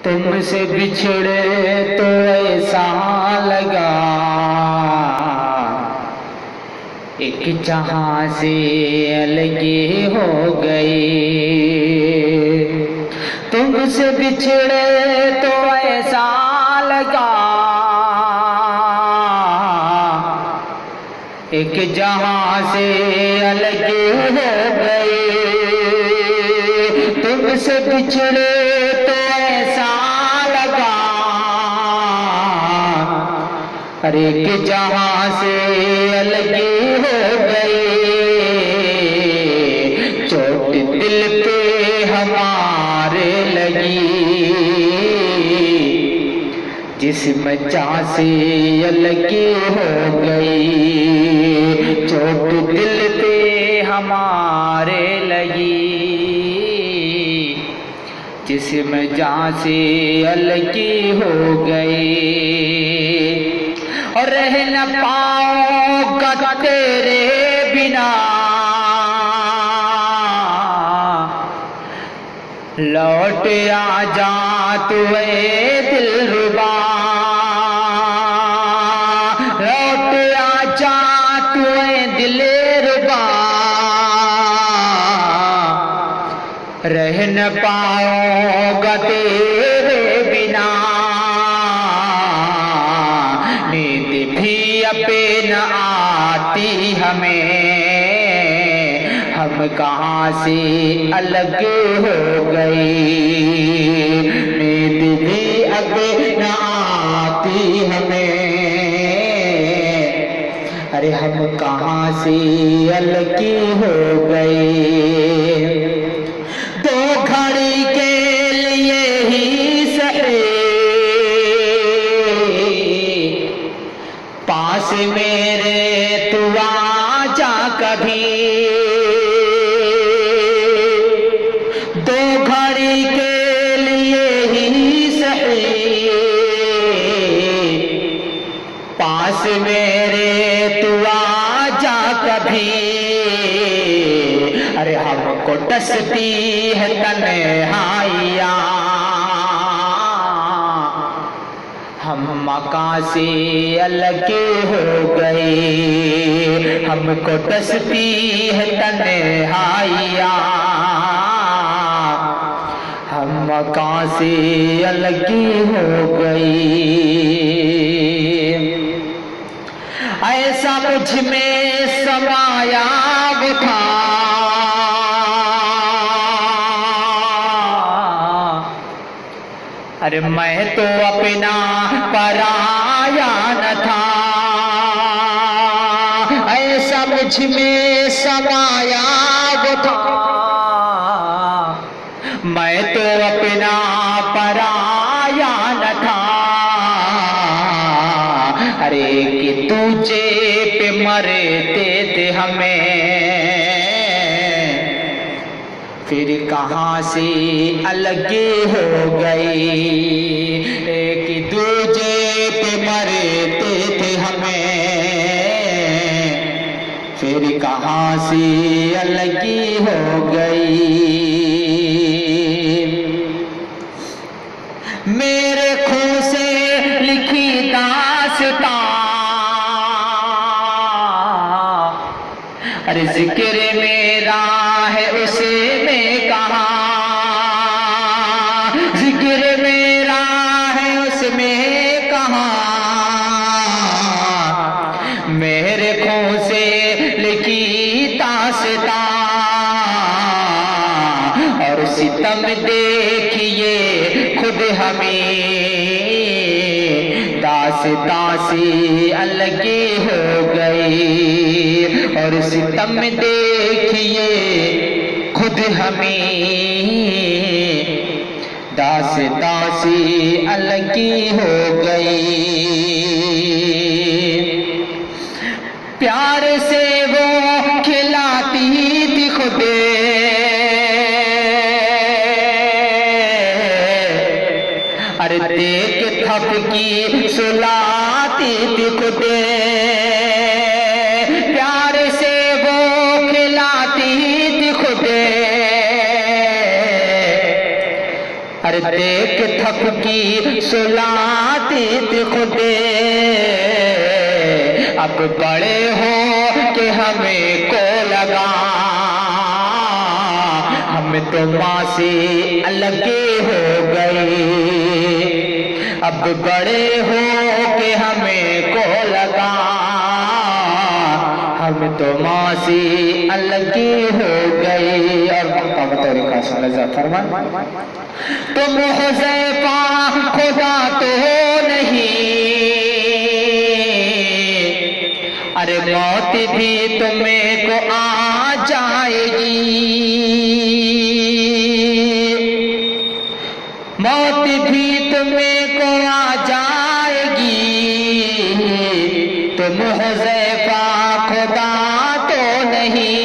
तुमसे बिछड़े तो ऐसा लगा एक जहां से अलगे हो गए। तुमसे बिछड़े तो ऐसा लगा एक जहां से अलगे हो गए। तुमसे बिछड़े तो ऐसा लगा हर एक जहां से अलगे हो गए। चोट दिल पे हमारे लगी जिस्म जान से अलगे हो गई। चोट दिल पे हमारे लगी जिस्म जान से अलगे हो गई। और रह न पाऊंगा तेरे बिना लौट आ जा तू ए दिलरुबा। लौट आ जा तू ए दिलरुबा। रह न पाऊंगा तेरे बिना नींद भी अपे न आती हमें। हम कहाँ से अलग हो गए। नींद भी अब न आती हमें। अरे हम कहाँ से अलग हो गए। दो घड़ी के लिए ही सहे पास मेरे तू आ जा कभी। के लिए ही सही पास मेरे तू आ जा कभी। अरे हमको डसती है तन्हाइयाँ हम मकान से अलग हो गए। हमको डसती है तन्हाइयाँ हम मकान से अलग हो गई। ऐसा मुझ में समाया वो था अरे मैं तो अपना पराया न था। ऐसा मुझ में समाया वो था मैं तो अपना पराया न था। अरे कि तुझे पे मरते थे हमें फिर कहाँ से अलग हो गए। कि तुझे पे मरते थे हमें फिर कहाँ से अलग हो गई। मेरे खून से लिखी दास्तां अरे जिक्र मेरा है उसे में कहा। जिक्र मेरा है उसमें कहा। मेरे खून से लिखी दास्तां और सितम देखिए खुद हमें दास्तां से अलग हो गए। और सितम देखिए खुद हमें दास्तां से अलग हो गए। प्यार से वो खिलाती थी खुद अरे देख थपकी सुलाती थी खुद। प्यार से वो खिलाती थी खुद अरे देख थक की सुलाती थी खुदे, अब बड़े हो कि हमें को लगा, हम तो माँ से अलग हो गए। अब बड़े हो कि हमें को लगा, हम तो माँ से अलग हो गए। और फरमान तुम हुज़ैफा खुदा तो नहीं, अरे मौत भी तुम्हें को आ जाएगी, मौत भी तुम्हें को आ जाएगी। तुम हुज़ैफा खुदा तो नहीं,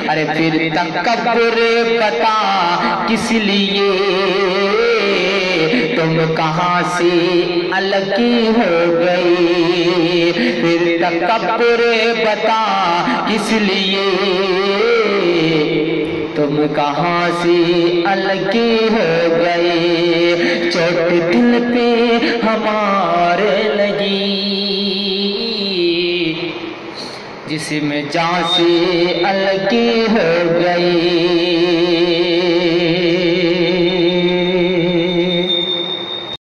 अरे फिर तकब्बुर पता किस लिए, तुम कहाँ से अलग हो गई। फिर तकब्बुर बता किस लिए, तुम कहाँ से अलग हो गए। चोट दिल पे हमारे लगी, जिसमें जान से अलग हो गई।